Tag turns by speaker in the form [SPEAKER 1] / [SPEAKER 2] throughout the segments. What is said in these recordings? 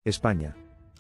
[SPEAKER 1] España.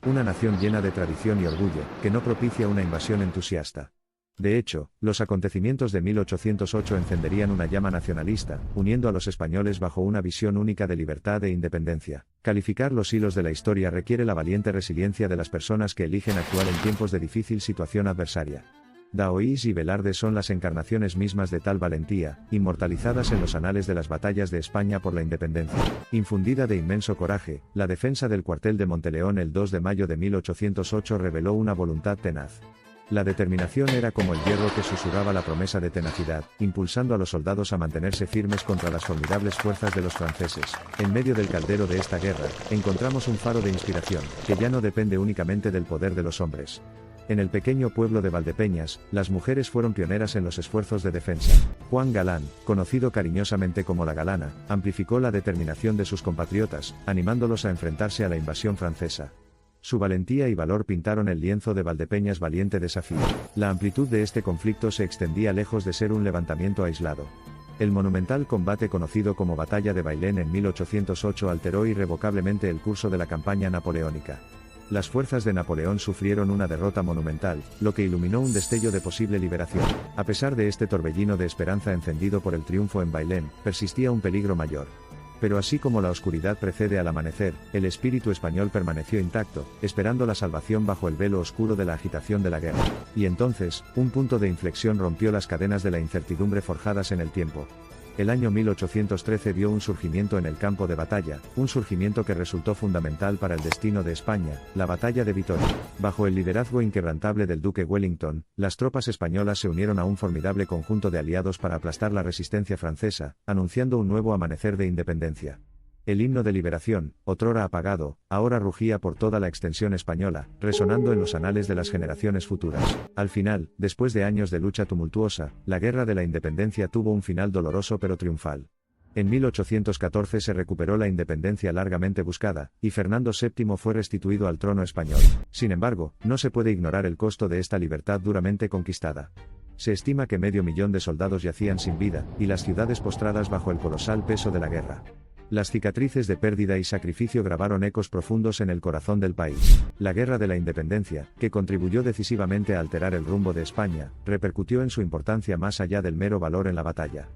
[SPEAKER 1] Una nación llena de tradición y orgullo, que no propicia una invasión entusiasta. De hecho, los acontecimientos de 1808 encenderían una llama nacionalista, uniendo a los españoles bajo una visión única de libertad e independencia. Calificar los hilos de la historia requiere la valiente resiliencia de las personas que eligen actuar en tiempos de difícil situación adversaria. Daoíz y Velarde son las encarnaciones mismas de tal valentía, inmortalizadas en los anales de las batallas de España por la independencia. Infundida de inmenso coraje, la defensa del cuartel de Monteleón el 2 de mayo de 1808 reveló una voluntad tenaz. La determinación era como el hierro que susurraba la promesa de tenacidad, impulsando a los soldados a mantenerse firmes contra las formidables fuerzas de los franceses. En medio del caldero de esta guerra, encontramos un faro de inspiración, que ya no depende únicamente del poder de los hombres. En el pequeño pueblo de Valdepeñas, las mujeres fueron pioneras en los esfuerzos de defensa. Juan Galán, conocido cariñosamente como La Galana, amplificó la determinación de sus compatriotas, animándolos a enfrentarse a la invasión francesa. Su valentía y valor pintaron el lienzo de Valdepeñas valiente desafío. La amplitud de este conflicto se extendía lejos de ser un levantamiento aislado. El monumental combate conocido como Batalla de Bailén en 1808 alteró irrevocablemente el curso de la campaña napoleónica. Las fuerzas de Napoleón sufrieron una derrota monumental, lo que iluminó un destello de posible liberación. A pesar de este torbellino de esperanza encendido por el triunfo en Bailén, persistía un peligro mayor. Pero así como la oscuridad precede al amanecer, el espíritu español permaneció intacto, esperando la salvación bajo el velo oscuro de la agitación de la guerra. Y entonces, un punto de inflexión rompió las cadenas de la incertidumbre forjadas en el tiempo. El año 1813 vio un surgimiento en el campo de batalla, un surgimiento que resultó fundamental para el destino de España, la batalla de Vitoria. Bajo el liderazgo inquebrantable del duque Wellington, las tropas españolas se unieron a un formidable conjunto de aliados para aplastar la resistencia francesa, anunciando un nuevo amanecer de independencia. El himno de liberación, otrora apagado, ahora rugía por toda la extensión española, resonando en los anales de las generaciones futuras. Al final, después de años de lucha tumultuosa, la Guerra de la Independencia tuvo un final doloroso pero triunfal. En 1814 se recuperó la independencia largamente buscada, y Fernando VII fue restituido al trono español. Sin embargo, no se puede ignorar el costo de esta libertad duramente conquistada. Se estima que 500.000 de soldados yacían sin vida, y las ciudades postradas bajo el colosal peso de la guerra. Las cicatrices de pérdida y sacrificio grabaron ecos profundos en el corazón del país. La Guerra de la Independencia, que contribuyó decisivamente a alterar el rumbo de España, repercutió en su importancia más allá del mero valor en la batalla.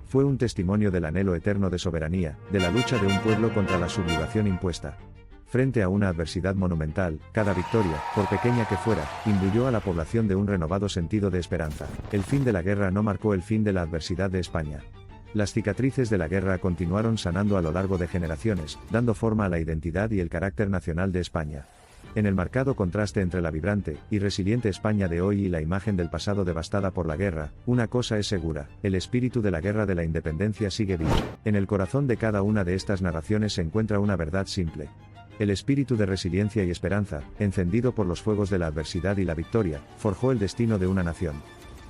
[SPEAKER 1] Fue un testimonio del anhelo eterno de soberanía, de la lucha de un pueblo contra la sublevación impuesta. Frente a una adversidad monumental, cada victoria, por pequeña que fuera, imbuyó a la población de un renovado sentido de esperanza. El fin de la guerra no marcó el fin de la adversidad de España. Las cicatrices de la guerra continuaron sanando a lo largo de generaciones, dando forma a la identidad y el carácter nacional de España. En el marcado contraste entre la vibrante y resiliente España de hoy y la imagen del pasado devastada por la guerra, una cosa es segura: el espíritu de la Guerra de la Independencia sigue vivo. En el corazón de cada una de estas narraciones se encuentra una verdad simple. El espíritu de resiliencia y esperanza, encendido por los fuegos de la adversidad y la victoria, forjó el destino de una nación.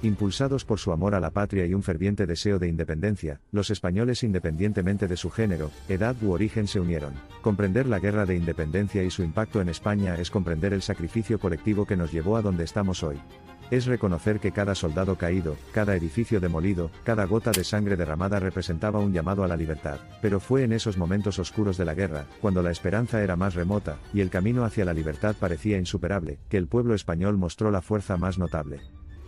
[SPEAKER 1] Impulsados por su amor a la patria y un ferviente deseo de independencia, los españoles, independientemente de su género, edad u origen, se unieron. Comprender la Guerra de Independencia y su impacto en España es comprender el sacrificio colectivo que nos llevó a donde estamos hoy. Es reconocer que cada soldado caído, cada edificio demolido, cada gota de sangre derramada representaba un llamado a la libertad. Pero fue en esos momentos oscuros de la guerra, cuando la esperanza era más remota, y el camino hacia la libertad parecía insuperable, que el pueblo español mostró la fuerza más notable.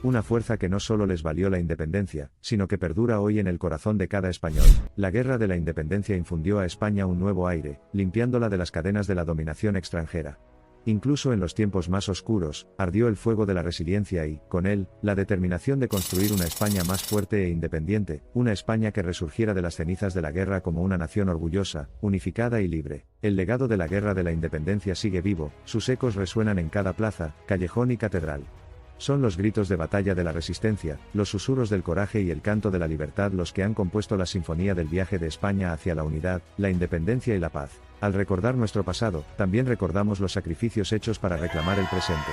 [SPEAKER 1] Una fuerza que no solo les valió la independencia, sino que perdura hoy en el corazón de cada español. La Guerra de la Independencia infundió a España un nuevo aire, limpiándola de las cadenas de la dominación extranjera. Incluso en los tiempos más oscuros, ardió el fuego de la resiliencia y, con él, la determinación de construir una España más fuerte e independiente, una España que resurgiera de las cenizas de la guerra como una nación orgullosa, unificada y libre. El legado de la Guerra de la Independencia sigue vivo, sus ecos resuenan en cada plaza, callejón y catedral. Son los gritos de batalla de la resistencia, los susurros del coraje y el canto de la libertad los que han compuesto la sinfonía del viaje de España hacia la unidad, la independencia y la paz. Al recordar nuestro pasado, también recordamos los sacrificios hechos para reclamar el presente.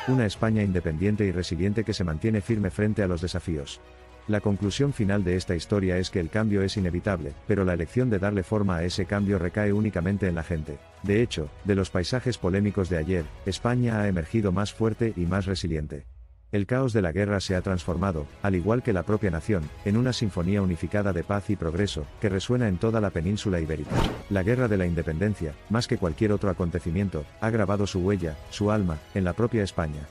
[SPEAKER 1] Una España independiente y resiliente que se mantiene firme frente a los desafíos. La conclusión final de esta historia es que el cambio es inevitable, pero la elección de darle forma a ese cambio recae únicamente en la gente. De hecho, de los paisajes polémicos de ayer, España ha emergido más fuerte y más resiliente. El caos de la guerra se ha transformado, al igual que la propia nación, en una sinfonía unificada de paz y progreso, que resuena en toda la península ibérica. La Guerra de la Independencia, más que cualquier otro acontecimiento, ha grabado su huella, su alma, en la propia España.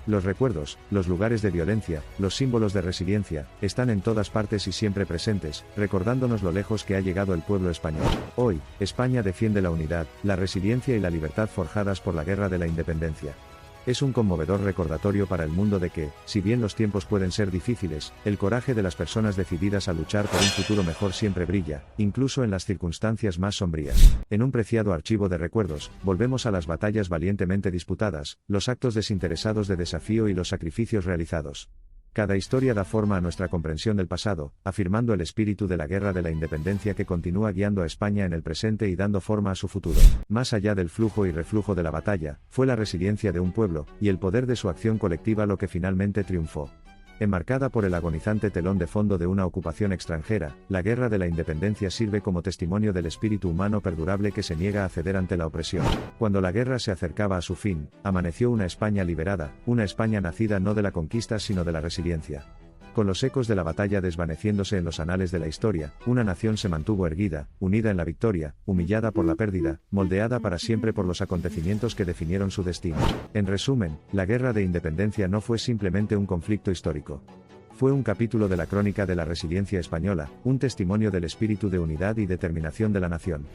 [SPEAKER 1] Los recuerdos, los lugares de violencia, los símbolos de resiliencia, están en todas partes y siempre presentes, recordándonos lo lejos que ha llegado el pueblo español. Hoy, España defiende la unidad, la resiliencia y la libertad forjadas por la Guerra de la Independencia. Es un conmovedor recordatorio para el mundo de que, si bien los tiempos pueden ser difíciles, el coraje de las personas decididas a luchar por un futuro mejor siempre brilla, incluso en las circunstancias más sombrías. En un preciado archivo de recuerdos, volvemos a las batallas valientemente disputadas, los actos desinteresados de desafío y los sacrificios realizados. Cada historia da forma a nuestra comprensión del pasado, afirmando el espíritu de la Guerra de la Independencia que continúa guiando a España en el presente y dando forma a su futuro. Más allá del flujo y reflujo de la batalla, fue la resiliencia de un pueblo, y el poder de su acción colectiva lo que finalmente triunfó. Enmarcada por el agonizante telón de fondo de una ocupación extranjera, la Guerra de la Independencia sirve como testimonio del espíritu humano perdurable que se niega a ceder ante la opresión. Cuando la guerra se acercaba a su fin, amaneció una España liberada, una España nacida no de la conquista sino de la resiliencia. Con los ecos de la batalla desvaneciéndose en los anales de la historia, una nación se mantuvo erguida, unida en la victoria, humillada por la pérdida, moldeada para siempre por los acontecimientos que definieron su destino. En resumen, la Guerra de Independencia no fue simplemente un conflicto histórico. Fue un capítulo de la crónica de la resiliencia española, un testimonio del espíritu de unidad y determinación de la nación.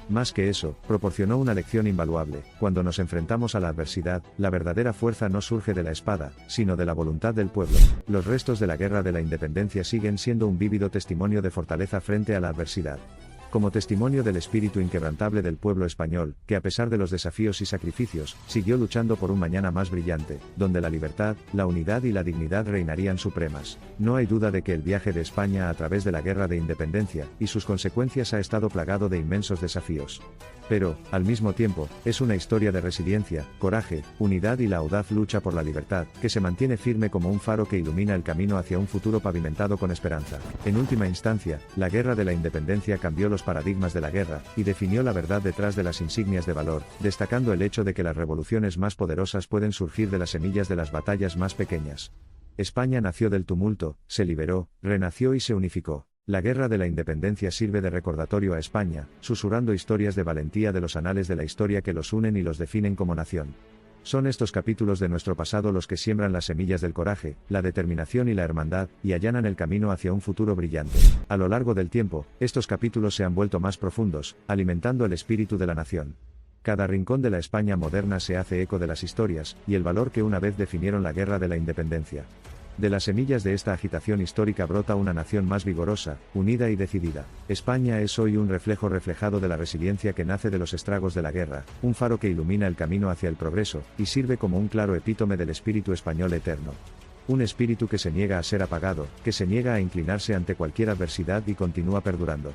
[SPEAKER 1] Más que eso, proporcionó una lección invaluable: cuando nos enfrentamos a la adversidad, la verdadera fuerza no surge de la espada, sino de la voluntad del pueblo. Los restos de la Guerra de la Independencia siguen siendo un vívido testimonio de fortaleza frente a la adversidad. Como testimonio del espíritu inquebrantable del pueblo español, que a pesar de los desafíos y sacrificios, siguió luchando por un mañana más brillante, donde la libertad, la unidad y la dignidad reinarían supremas. No hay duda de que el viaje de España a través de la Guerra de Independencia, y sus consecuencias ha estado plagado de inmensos desafíos. Pero, al mismo tiempo, es una historia de resiliencia, coraje, unidad y la audaz lucha por la libertad, que se mantiene firme como un faro que ilumina el camino hacia un futuro pavimentado con esperanza. En última instancia, la Guerra de la Independencia cambió los paradigmas de la guerra, y definió la verdad detrás de las insignias de valor, destacando el hecho de que las revoluciones más poderosas pueden surgir de las semillas de las batallas más pequeñas. España nació del tumulto, se liberó, renació y se unificó. La Guerra de la Independencia sirve de recordatorio a España, susurrando historias de valentía de los anales de la historia que los unen y los definen como nación. Son estos capítulos de nuestro pasado los que siembran las semillas del coraje, la determinación y la hermandad, y allanan el camino hacia un futuro brillante. A lo largo del tiempo, estos capítulos se han vuelto más profundos, alimentando el espíritu de la nación. Cada rincón de la España moderna se hace eco de las historias, y el valor que una vez definieron la Guerra de la Independencia. De las semillas de esta agitación histórica brota una nación más vigorosa, unida y decidida. España es hoy un reflejo reflejado de la resiliencia que nace de los estragos de la guerra, un faro que ilumina el camino hacia el progreso, y sirve como un claro epítome del espíritu español eterno. Un espíritu que se niega a ser apagado, que se niega a inclinarse ante cualquier adversidad y continúa perdurando.